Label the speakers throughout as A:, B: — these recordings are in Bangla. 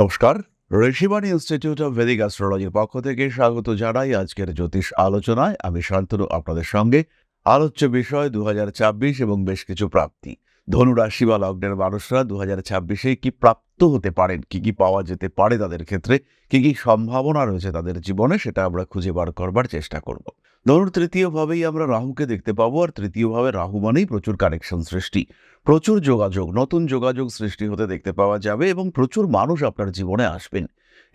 A: নমস্কার, ঋষিবাণী ইনস্টিটিউট অফ ভেদিক অ্যাস্ট্রোলজির পক্ষ থেকে স্বাগত জানাই আজকের জ্যোতিষ আলোচনায়। আমি শান্তনু আপনাদের সঙ্গে। আলোচ্য বিষয় 2026 এবং বেশ কিছু প্রাপ্তি। ধনু রাশি বা লগ্নের মানুষরা 2026-এ কি প্রাপ্ত হতে পারেন, কি কি পাওয়া যেতে পারে তাদের ক্ষেত্রে, কি কি সম্ভাবনা রয়েছে তাদের জীবনে, সেটা আমরা খুঁজে বার করবার চেষ্টা করব। ধনুর তৃতীয় ভাবেই আমরা রাহুকে দেখতে পাবো, আর তৃতীয় ভাবে রাহু মানেই প্রচুর কানেকশন সৃষ্টি, প্রচুর যোগাযোগ, নতুন যোগাযোগ সৃষ্টি হতে দেখতে পাওয়া যাবে এবং প্রচুর মানুষ আপনার জীবনে আসবেন।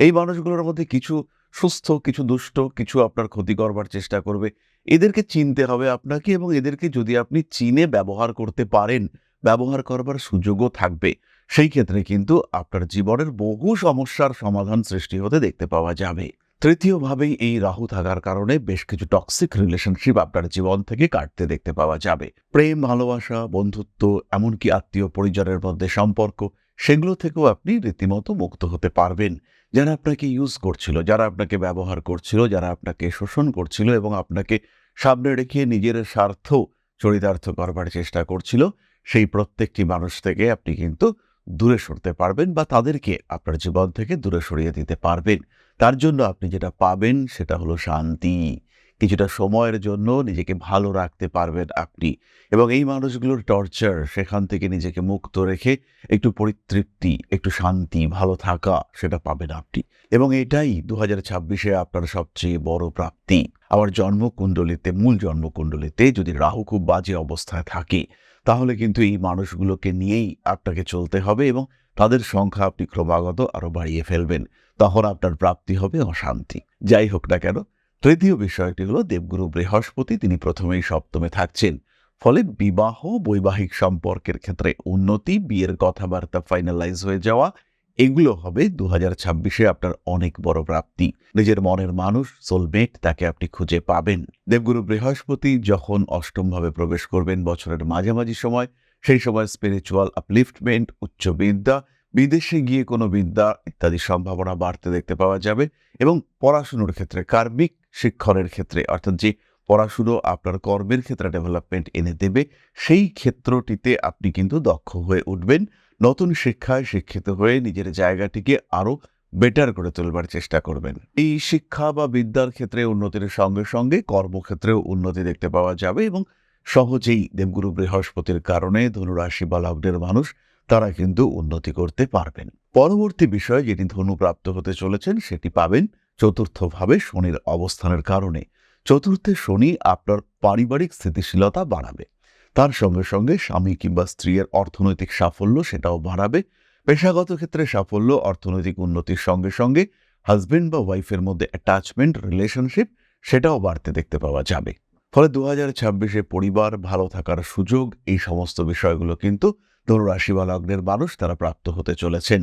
A: এই মানুষগুলোর মধ্যে কিছু সুস্থ, কিছু দুষ্ট, কিছু আপনার ক্ষতি করবার চেষ্টা করবে। এদেরকে চিনতে হবে আপনাকে, এবং এদেরকে যদি আপনি চিনে ব্যবহার করতে পারেন, ব্যবহার করবার সুযোগও থাকবে, সেই ক্ষেত্রে কিন্তু আপনার জীবনের বহু সমস্যার সমাধান সৃষ্টি হতে দেখতে পাওয়া যাবে। তৃতীয়ভাবেই এই রাহু থাকার কারণে বেশ কিছু টক্সিক রিলেশনশিপ আপনার জীবন থেকে কাটতে দেখতে পাওয়া যাবে। প্রেম, ভালোবাসা, বন্ধুত্ব, এমনকি আত্মীয় পরিজনের মধ্যে সম্পর্ক, সেগুলো থেকেও আপনি রীতিমতো মুক্ত হতে পারবেন। যারা আপনাকে ইউজ করছিল, যারা আপনাকে ব্যবহার করছিল, যারা আপনাকে শোষণ করছিল এবং আপনাকে সামনে রেখে নিজের স্বার্থ চরিতার্থ করবার চেষ্টা করছিল, সেই প্রত্যেকটি মানুষ থেকে আপনি কিন্তু দূরে সরতে পারবেন, বা তাদেরকে আপনার জীবন থেকে দূরে সরিয়ে দিতে পারবেন। তার জন্য আপনি যেটা পাবেন সেটা হলো শান্তি। কিছুটা সময়ের জন্য নিজেকে ভালো রাখতে পারবেন আপনি, এবং এই মানুষগুলোর টর্চার, সেখান থেকে নিজেকে মুক্ত রেখে একটু পরিতৃপ্তি, একটু শান্তি, ভালো থাকা, সেটা পাবেন আপনি। এবং এটাই 2026-এ আপনার সবচেয়ে বড় প্রাপ্তি। আবার জন্মকুণ্ডলিতে, মূল জন্মকুণ্ডলিতে যদি রাহু খুব বাজে অবস্থায় থাকে, তাহলে কিন্তু এই মানুষগুলোকে নিয়েই আপনাকে চলতে হবে, এবং তাদের সংখ্যা আপনি ক্রমাগত আরো বাড়িয়ে ফেলবেন। তখন আপনার প্রাপ্তি হবে অশান্তি। যাই হোক না কেন, তৃতীয় বিষয়টি হলো দেবগুরু বৃহস্পতি, তিনি প্রথমেই সপ্তমে থাকছেন। ফলে বিবাহ, বৈবাহিক সম্পর্কের ক্ষেত্রে উন্নতি, বিয়ের কথাবার্তা ফাইনালাইজ হয়ে যাওয়া, এগুলো হবে 2026-এ আপনার অনেক বড় প্রাপ্তি। নিজের মনের মানুষ, সোলমেট, তাকে আপনি খুঁজে পাবেন। দেবগুরু বৃহস্পতি যখন অষ্টমভাবে প্রবেশ করবেন বছরের মাঝামাঝি সময়, সেই সময় স্পিরিচুয়াল আপলিফটমেন্ট, উচ্চ বিদ্যা, বিদেশে গিয়ে কোনো বিদ্যা ইত্যাদি সম্ভাবনা বাড়তে দেখতে পাওয়া যাবে। এবং পড়াশুনোর ক্ষেত্রে, কার্মিক শিক্ষণের ক্ষেত্রে, অর্থাৎ যে পড়াশুনো আপনার কর্মের ক্ষেত্রে ডেভেলপমেন্ট এনে দেবে, সেই ক্ষেত্রটিতে আপনি কিন্তু দক্ষ হয়ে উঠবেন। নতুন শিক্ষায় শিক্ষিত হয়ে নিজের জায়গাটিকে আরো বেটার করে তোলবার চেষ্টা করবেন। এই শিক্ষা বা বিদ্যার ক্ষেত্রে উন্নতির সঙ্গে সঙ্গে কর্মক্ষেত্রেও উন্নতি দেখতে পাওয়া যাবে, এবং সহজেই দেবগুরু বৃহস্পতির কারণে ধনুরাশি বা লগ্নের মানুষ, তারা কিন্তু উন্নতি করতে পারবেন। পরবর্তী বিষয় যেটি ধনু প্রাপ্ত হতে চলেছেন, সেটি পাবেন চতুর্থভাবে শনির অবস্থানের কারণে। চতুর্থে শনি আপনার পারিবারিক স্থিতিশীলতা বাড়াবে, তার সঙ্গে সঙ্গে স্বামী কিংবা স্ত্রীর অর্থনৈতিক সাফল্য সেটাও বাড়াবে। পেশাগত ক্ষেত্রে সাফল্য, অর্থনৈতিক উন্নতির সঙ্গে সঙ্গে হাজবেন্ড বা ওয়াইফের মধ্যে অ্যাটাচমেন্ট, রিলেশনশিপ, সেটাও বাড়তে দেখতে পাওয়া যাবে। ফলে 2026-এ পরিবার, ভালো থাকার সুযোগ, এই সমস্ত বিষয়গুলো কিন্তু ধনুরাশি বা লগ্নের মানুষ তারা প্রাপ্ত হতে চলেছেন।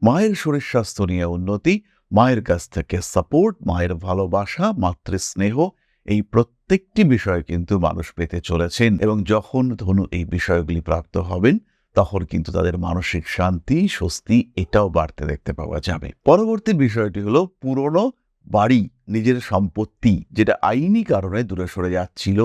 A: মায়ের শরীর স্বাস্থ্য নিয়ে উন্নতি, মায়ের কাছ থেকে সাপোর্ট, মায়ের ভালোবাসা, মাতৃস্নেহ, এই প্রত্যেকটি বিষয় কিন্তু মানুষ পেতে চলেছেন। এবং যখন ধনু এই বিষয়গুলি প্রাপ্ত হবেন, তখন কিন্তু তাদের মানসিক শান্তি, স্বস্তি, এটাও বাড়তে দেখতে পাওয়া যাবে। পরবর্তী বিষয়টি হলো পুরনো বাড়ি, নিজের সম্পত্তি, যেটা আইনি কারণে দূরে সরে যাচ্ছিল,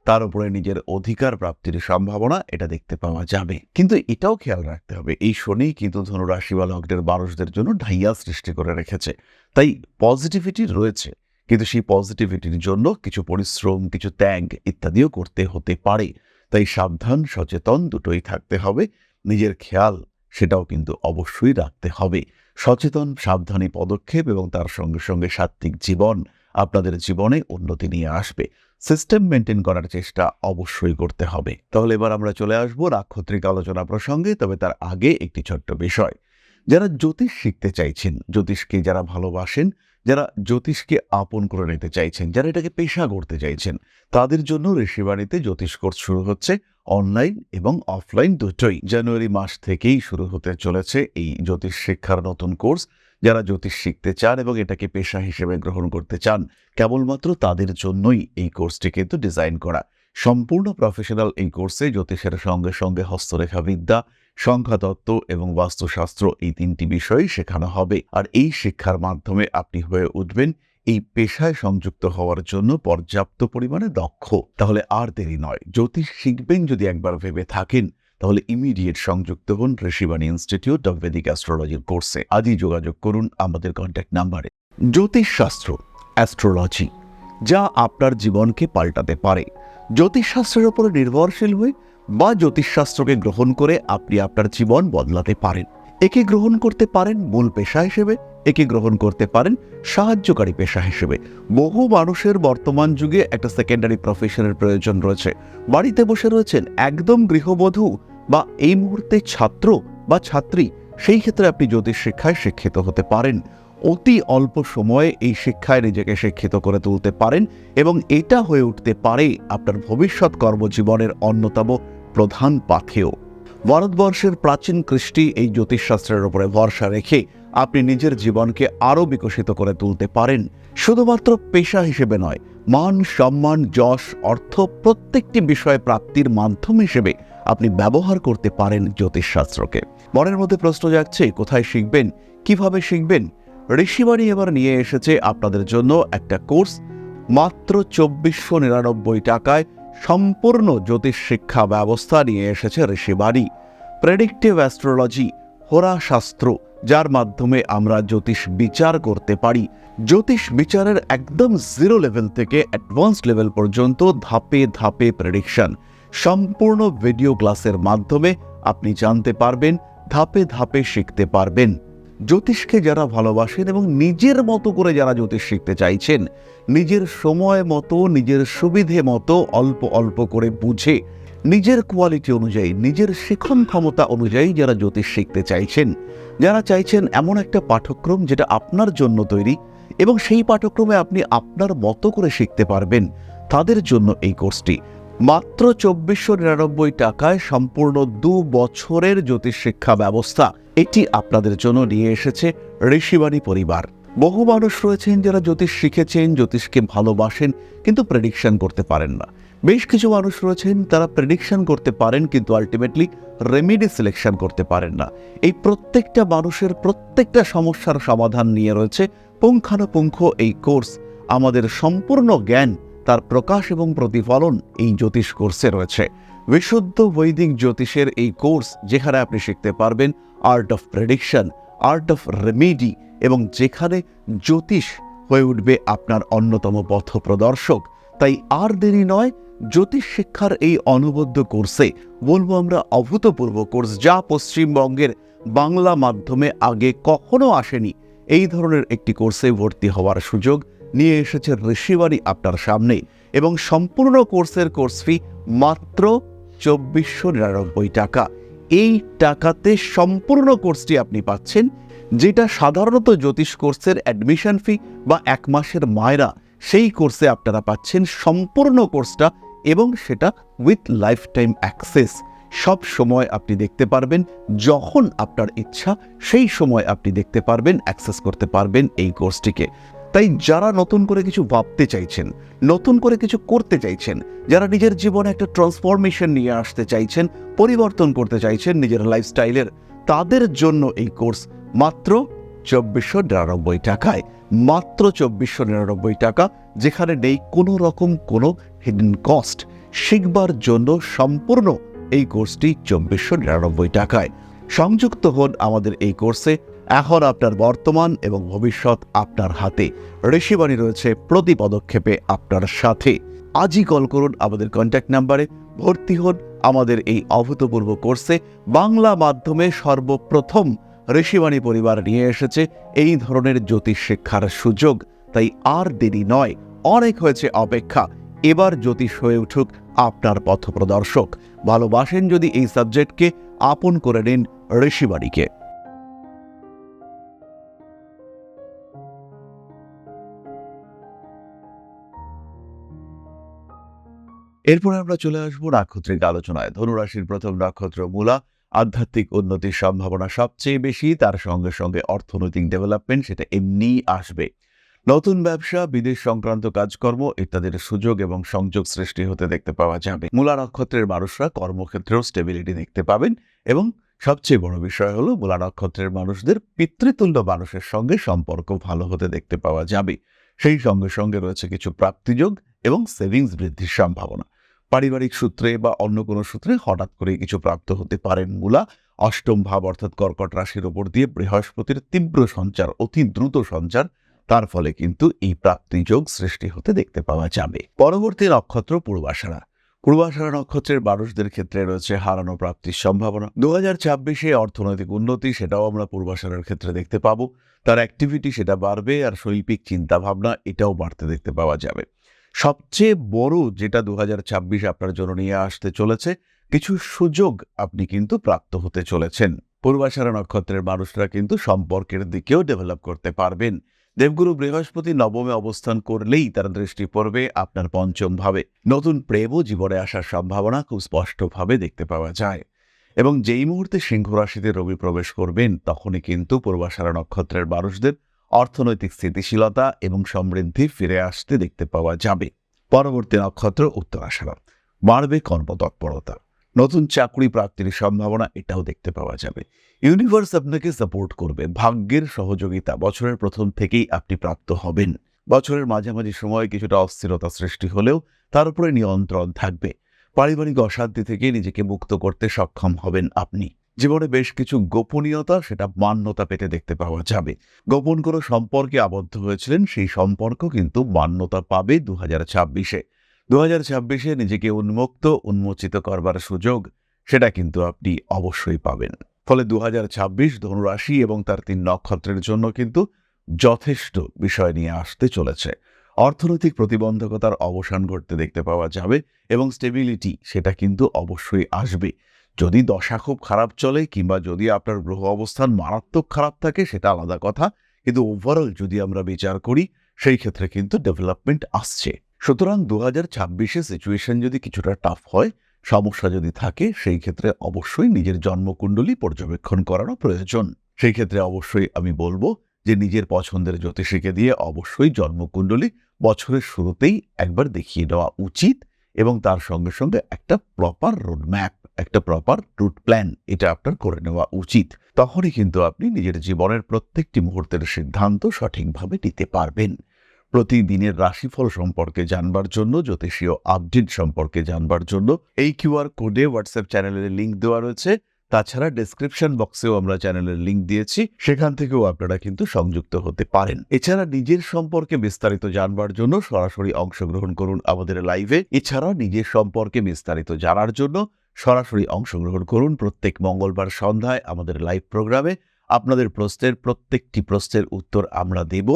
A: তার উপরে নিজের অধিকার প্রাপ্তির সম্ভাবনা এটা দেখতে পাওয়া যাবে। কিন্তু এটাও খেয়াল রাখতে হবে, এই শনি কিন্তু ধনুরাশি বা লগ্নের মানুষদের জন্য ঢাইয়া সৃষ্টি করে রেখেছে। তাই পজিটিভিটি রয়েছে, কিন্তু সেই পজিটিভিটির জন্য কিছু পরিশ্রম, কিছু ত্যাগ ইত্যাদিও করতে হতে পারে। তাই সাবধান, সচেতন দুটোই থাকতে হবে। নিজের খেয়াল সেটাও কিন্তু অবশ্যই রাখতে হবে। সচেতন, সাবধানী পদক্ষেপ এবং তার সঙ্গে সঙ্গে সাত্ত্বিক জীবন আপনাদের জীবনে উন্নতি নিয়ে আসবে। সিস্টেম মেনটেন করার চেষ্টা অবশ্যই করতে হবে। তাহলে এবার আমরা চলে আসবো নাক্ষত্রিক আলোচনা প্রসঙ্গে। তবে তার আগে একটি ছোট্ট বিষয়, যারা জ্যোতিষ শিখতে চাইছেন, জ্যোতিষকে যারা ভালোবাসেন, যারা জ্যোতিষকে আপন করে নিতে চাইছেন, যারা এটাকে পেশা করতে চাইছেন, তাদের জন্য ঋষিবাণীতে জ্যোতিষ কোর্স শুরু হচ্ছে। অনলাইন এবং অফলাইন দুটোই জানুয়ারি মাস থেকেই শুরু হতে চলেছে এই জ্যোতিষ শিক্ষার নতুন কোর্স। যারা জ্যোতিষ শিখতে চান এবং এটাকে পেশা হিসেবে গ্রহণ করতে চান, কেবলমাত্র তাদের জন্যই এই কোর্সটি কিন্তু ডিজাইন করা। সম্পূর্ণ প্রফেশনাল এই কোর্সে জ্যোতিষের সঙ্গে সঙ্গে হস্তরেখা বিদ্যা, সংখ্যাতত্ত্ব এবং বাস্তুশাস্ত্র, এই তিনটি বিষয়ই শেখানো হবে। আর এই শিক্ষার মাধ্যমে আপনি হয়ে উঠবেন এই পেশায় সংযুক্ত হওয়ার জন্য পর্যাপ্ত পরিমাণে দক্ষ। তাহলে আর দেরি নয়, জ্যোতিষ শিখবেন যদি একবার ভেবে থাকেন, তাহলে ইমিডিয়েট সংযুক্ত হন ঋষিবাণী ইনস্টিটিউট অব ভেদিক অ্যাস্ট্রোলজির কোর্সে। আজই যোগাযোগ করুন আমাদের কন্ট্যাক্ট নাম্বারে। জ্যোতিষশাস্ত্র, অ্যাস্ট্রোলজি যা আপনার জীবনকে পাল্টাতে পারে। জ্যোতিষশাস্ত্রের উপর নির্ভরশীল হয়ে বা জ্যোতিষশাস্ত্রকে গ্রহণ করে আপনি আপনার জীবন বদলাতে পারেন। একে গ্রহণ করতে পারেন মূল পেশা হিসেবে, একে গ্রহণ করতে পারেন সাহায্যকারী পেশা হিসেবে। বহু মানুষের বর্তমান যুগে একটা সেকেন্ডারি প্রফেশনের প্রয়োজন রয়েছে। বাড়িতে বসে রয়েছেন একদম গৃহবধূ বা এই মুহূর্তে ছাত্র বা ছাত্রী, সেই ক্ষেত্রে আপনি জ্যোতিষ শিক্ষায় শিক্ষিত হতে পারেন। অতি অল্প সময়ে এই শিক্ষায় নিজেকে শিক্ষিত করে তুলতে পারেন এবং এটা হয়ে উঠতে পারে আপনার ভবিষ্যৎ কর্মজীবনের অন্যতম প্রধান পাথেয়। ভারতবর্ষের প্রাচীন কৃষ্টি এই জ্যোতিষশাস্ত্রের উপরে ভরসা রেখে আপনি নিজের জীবনকে আরও বিকশিত করে তুলতে পারেন। শুধুমাত্র পেশা হিসেবে নয়, মান সম্মান যশ অর্থ প্রত্যেকটি বিষয় প্রাপ্তির মাধ্যম হিসেবে আপনি ব্যবহার করতে পারেন জ্যোতিষশাস্ত্রকে। মনের মধ্যে প্রশ্ন জাগছে, কোথায় শিখবেন, কিভাবে শিখবেন? ঋষিবাণী এবার নিয়ে এসেছে আপনাদের জন্য একটা কোর্স। মাত্র ২৪৯৯ টাকায় সম্পূর্ণ জ্যোতিষ শিক্ষা ব্যবস্থা নিয়ে এসেছে ঋষিবাণী। প্রেডিক্টিভ অ্যাস্ট্রোলজি, হোরাশাস্ত্র, যার মাধ্যমে আমরা জ্যোতিষ বিচার করতে পারি। জ্যোতিষ বিচারের একদম জিরো লেভেল থেকে অ্যাডভান্স লেভেল পর্যন্ত ধাপে ধাপে প্রেডিকশন, সম্পূর্ণ ভিডিও ক্লাসের মাধ্যমে আপনি জানতে পারবেন, ধাপে ধাপে শিখতে পারবেন। জ্যোতিষকে যারা ভালোবাসেন এবং নিজের মতো করে যারা জ্যোতিষ শিখতে চাইছেন, নিজের সময় মতো নিজের সুবিধে মতো অল্প অল্প করে বুঝে নিজের কোয়ালিটি অনুযায়ী নিজের শিখন ক্ষমতা অনুযায়ী যারা জ্যোতিষ শিখতে চাইছেন, যারা চাইছেন এমন একটা পাঠ্যক্রম যেটা আপনার জন্য তৈরি এবং সেই পাঠ্যক্রমে আপনি আপনার মতো করে শিখতে পারবেন, তাদের জন্য এই কোর্সটি। মাত্র ২৪৯৯ টাকায় সম্পূর্ণ ২ বছরের জ্যোতিষ শিক্ষা ব্যবস্থা এটি আপনাদের জন্য নিয়ে এসেছে ঋষিবাণী পরিবার। বহু মানুষ রয়েছেন যারা জ্যোতিষ শিখেছেন, জ্যোতিষকে ভালোবাসেন, কিন্তু প্রেডিকশন করতে পারেন না। বেশ কিছু মানুষ রয়েছেন তারা প্রেডিকশন করতে পারেন কিন্তু আলটিমেটলি রেমেডি সিলেকশন করতে পারেন না। এই প্রত্যেকটা মানুষের প্রত্যেকটা সমস্যার সমাধান নিয়ে রয়েছে পুঙ্খানুপুঙ্খ এই কোর্স। আমাদের সম্পূর্ণ জ্ঞান, তার প্রকাশ এবং প্রতিফলন এই জ্যোতিষ কোর্সে রয়েছে। বিশুদ্ধ বৈদিক জ্যোতিষের এই কোর্স, যেখানে আপনি শিখতে পারবেন art of prediction, art of remedy, এবং যেখানে জ্যোতিষ হয়ে উঠবে আপনার অন্যতম পথ প্রদর্শক। তাই আর দেরি নয়, জ্যোতিষ শিক্ষার এই অনবদ্য কোর্সে, বলবো আমরা অভূতপূর্ব কোর্স, যা পশ্চিমবঙ্গের বাংলা মাধ্যমে আগে কখনো আসেনি, এই ধরনের একটি কোর্সে ভর্তি হওয়ার সুযোগ নিয়ে এসেছে ঋষিবাণী আপনার সামনে। এবং সম্পূর্ণ কোর্সের কোর্স ফি মাত্র ২৪৯৯ টাকা। এই টাকাতে সম্পূর্ণ কোর্সটি আপনি পাচ্ছেন, যেটা সাধারণত জ্যোতিষ কোর্সের অ্যাডমিশন ফি বা ১ মাসের মায়রা, সেই কোর্সে আপনারা পাচ্ছেন সম্পূর্ণ কোর্সটা, এবং সেটা উইথ লাইফ টাইম অ্যাক্সেস। সব সময় আপনি দেখতে পারবেন, যখন আপনার ইচ্ছা সেই সময় আপনি দেখতে পারবেন, অ্যাক্সেস করতে পারবেন এই কোর্সটিকে। তাই যারা নতুন করে কিছু ভাবতে চাইছেন, নতুন করে কিছু করতে চাইছেন, যারা নিজের জীবনে একটা ট্রান্সফরমেশন নিয়ে আসতে চাইছেন, পরিবর্তন করতে চাইছেন নিজের লাইফস্টাইলের, তাদের জন্য এই কোর্স মাত্র ২৪৯৯ টাকায়। মাত্র ২৪৯৯ টাকা, যেখানে নেই কোনো রকম কোনো হিডেন কস্ট। শিখবার জন্য সম্পূর্ণ এই কোর্সটি ২৪৯৯ টাকায়। সংযুক্ত হন আমাদের এই কোর্সে। এখন আপনার বর্তমান এবং ভবিষ্যৎ আপনার হাতে। ঋষিবাণী রয়েছে প্রতি পদক্ষেপে আপনার সাথে। আজই কল করুন আমাদের কন্ট্যাক্ট নাম্বারে, ভর্তি হন আমাদের এই অভূতপূর্ব কোর্সে। বাংলা মাধ্যমে সর্বপ্রথম ঋষিবাণী পরিবার নিয়ে এসেছে এই ধরনের জ্যোতিষ শিক্ষার সুযোগ। তাই আর দেরি নয়, অনেক হয়েছে অপেক্ষা। এবার জ্যোতিষ হয়ে উঠুক আপনার পথপ্রদর্শক। ভালোবাসেন যদি এই সাবজেক্টকে, আপন করে নিন ঋষিবাণীকে। এরপরে আমরা চলে আসবো নাক্ষত্রিক আলোচনায়। ধনুরাশির প্রথম নক্ষত্র মূলা। আধ্যাত্মিক উন্নতির সম্ভাবনা সবচেয়ে বেশি, তার সঙ্গে সঙ্গে অর্থনৈতিক ডেভেলপমেন্ট সেটা এমনিই আসবে। নতুন ব্যবসা, বিদেশ সংক্রান্ত কাজকর্ম ইত্যাদির সুযোগ এবং সংযোগ সৃষ্টি হতে দেখতে পাওয়া যাবে। মূলা নক্ষত্রের মানুষরা কর্মক্ষেত্রেও স্টেবিলিটি দেখতে পাবেন এবং সবচেয়ে বড় বিষয় হলো মূলা নক্ষত্রের মানুষদের পিতৃতুল্য মানুষের সঙ্গে সম্পর্ক ভালো হতে দেখতে পাওয়া যাবে। সেই সঙ্গে সঙ্গে রয়েছে কিছু প্রাপ্তিযোগ এবং সেভিংস বৃদ্ধির সম্ভাবনা। পারিবারিক সূত্রে বা অন্য কোনো সূত্রে হঠাৎ করে কিছু প্রাপ্ত হতে পারেন। মূলা অষ্টম ভাব অর্থাৎ কর্কট রাশির ওপর দিয়ে বৃহস্পতির তীব্র সঞ্চার, অতি দ্রুত সঞ্চার, তার ফলে কিন্তু এই প্রাপ্তিযোগ সৃষ্টি হতে দেখতে পাওয়া যাবে। পরবর্তী নক্ষত্র পূর্বাষাঢ়া। পূর্বাষাঢ়া নক্ষত্রের মানুষদের ক্ষেত্রে রয়েছে হারানো প্রাপ্তির সম্ভাবনা। 2024-এ অর্থনৈতিক উন্নতি, সেটাও আমরা পূর্বাষাঢ়ার ক্ষেত্রে দেখতে পাবো। তার অ্যাক্টিভিটি সেটা বাড়বে, আর শৈল্পিক চিন্তাভাবনা এটাও বাড়তে দেখতে পাওয়া যাবে। সবচেয়ে বড় যেটা 2026 আপনার জন্য নিয়ে আসতে চলেছে, কিছু সুযোগ আপনি কিন্তু প্রাপ্ত হতে চলেছেন। পূর্বাষাঢ়া নক্ষত্রের মানুষরা কিন্তু সম্পর্কের দিকেও ডেভেলপ করতে পারবেন। দেবগুরু বৃহস্পতি নবমে অবস্থান করলেই তার দৃষ্টি পড়বে আপনার পঞ্চম ভাবে। নতুন প্রেমও জীবনে আসার সম্ভাবনা খুব স্পষ্টভাবে দেখতে পাওয়া যায়। এবং যেই মুহূর্তে সিংহ রাশিতে রবি প্রবেশ করবেন, তখনই কিন্তু পূর্বাষাঢ়া নক্ষত্রের মানুষদের অর্থনৈতিক স্থিতিশীলতা এবং সমৃদ্ধি ফিরে আসতে দেখতে পাওয়া যাবে। পরবর্তী নক্ষত্র উত্তরাষাঢ়া। বাড়বে কর্মতৎপরতা, নতুন চাকরি প্রাপ্তির সম্ভাবনা এটাও দেখতে পাওয়া যাবে। ইউনিভার্স আপনাকে সাপোর্ট করবে, ভাগ্যের সহযোগিতা বছরের প্রথম থেকেই আপনি প্রাপ্ত হবেন। বছরের মাঝামাঝি সময়ে কিছুটা অস্থিরতা সৃষ্টি হলেও তার উপরে নিয়ন্ত্রণ থাকবে। পারিবারিক অশান্তি থেকে নিজেকে মুক্ত করতে সক্ষম হবেন আপনি। জীবনে বেশ কিছু গোপনীয়তা সেটা মান্যতা পেতে দেখতে পাওয়া যাবে। গোপন কোনো সম্পর্কে আবদ্ধ হয়েছিলেন, সেই সম্পর্ক কিন্তু মান্যতা পাবে 2026-এ। 2026-এ নিজেকে উন্মোচিত করবার সুযোগ সেটা কিন্তু আপনি অবশ্যই পাবেন। ফলে 2026 ধনুরাশি এবং তার 3 নক্ষত্রের জন্য কিন্তু যথেষ্ট বিষয় নিয়ে আসতে চলেছে। অর্থনৈতিক প্রতিবন্ধকতার অবসান ঘটতে দেখতে পাওয়া যাবে এবং স্টেবিলিটি সেটা কিন্তু অবশ্যই আসবে। যদি দশা খুব খারাপ চলে কিংবা যদি আপনার গ্রহ অবস্থান মারাত্মক খারাপ থাকে সেটা আলাদা কথা, কিন্তু ওভারঅল যদি আমরা বিচার করি সেই ক্ষেত্রে কিন্তু ডেভেলপমেন্ট আসছে। সুতরাং 2026-এ সিচুয়েশন যদি কিছুটা টাফ হয়, সমস্যা যদি থাকে, সেই ক্ষেত্রে অবশ্যই নিজের জন্মকুণ্ডলী পর্যবেক্ষণ করানো প্রয়োজন। সেই ক্ষেত্রে অবশ্যই আমি বলবো যে নিজের পছন্দের জ্যোতিষীকে দিয়ে অবশ্যই জন্মকুণ্ডলী বছরের শুরুতেই একবার দেখিয়ে নেওয়া উচিত এবং তার সঙ্গে সঙ্গে একটা প্রপার রোডম্যাপ, একটা প্রপার রুট প্ল্যান এটা আপনার করে নেওয়া উচিত। তখনই কিন্তু আপনি নিজের জীবনের প্রত্যেকটি মুহূর্তের সিদ্ধান্ত সঠিকভাবে নিতে পারবেন। প্রতিদিনের রাশিফল সম্পর্কে জানবার জন্য, জ্যোতিষীয় আপডেট সম্পর্কে জানবার জন্য এই কিউআর কোডে হোয়াটসঅ্যাপ চ্যানেলের লিঙ্ক দেওয়া রয়েছে। তাছাড়া ডেসক্রিপশন বক্সেও আমরা চ্যানেলের লিঙ্ক দিয়েছি, সেখান থেকেও আপনারা কিন্তু সংযুক্ত হতে পারেন। এছাড়া নিজের সম্পর্কে বিস্তারিত জানবার জন্য সরাসরি অংশগ্রহণ করুন আমাদের লাইভে। এছাড়া নিজের সম্পর্কে বিস্তারিত জানার জন্য সরাসরি অংশগ্রহণ করুন প্রত্যেক মঙ্গলবার সন্ধ্যায় আমাদের লাইভ প্রোগ্রামে। আপনাদের প্রত্যেকটি প্রশ্নের উত্তর আমরা দেব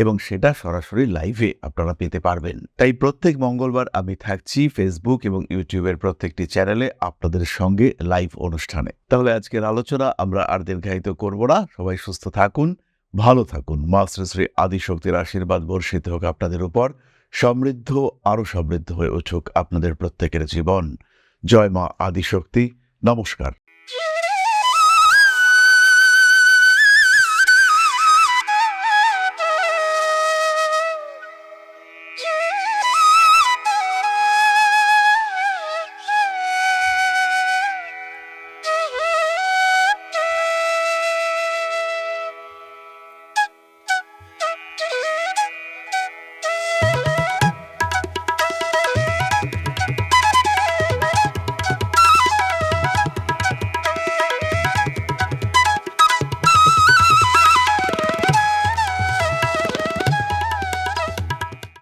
A: এবং সেটা সরাসরি লাইভে আপনারা পেতে পারবেন। তাই প্রত্যেক মঙ্গলবার আমি থাকছি ফেসবুক এবং ইউটিউবের প্রত্যেকটি চ্যানেলে আপনাদের সঙ্গে লাইভ অনুষ্ঠানে। তাহলে আজকের আলোচনা আমরা আর দীর্ঘায়িত করব না। সবাই সুস্থ থাকুন, ভালো থাকুন। মা শ্রী শ্রী আদিশক্তির আশীর্বাদ বর্ষিত হোক আপনাদের উপর। আরো সমৃদ্ধ হয়ে উঠুক আপনাদের প্রত্যেকের জীবন। জয় মা আদিশক্তি। নমস্কার।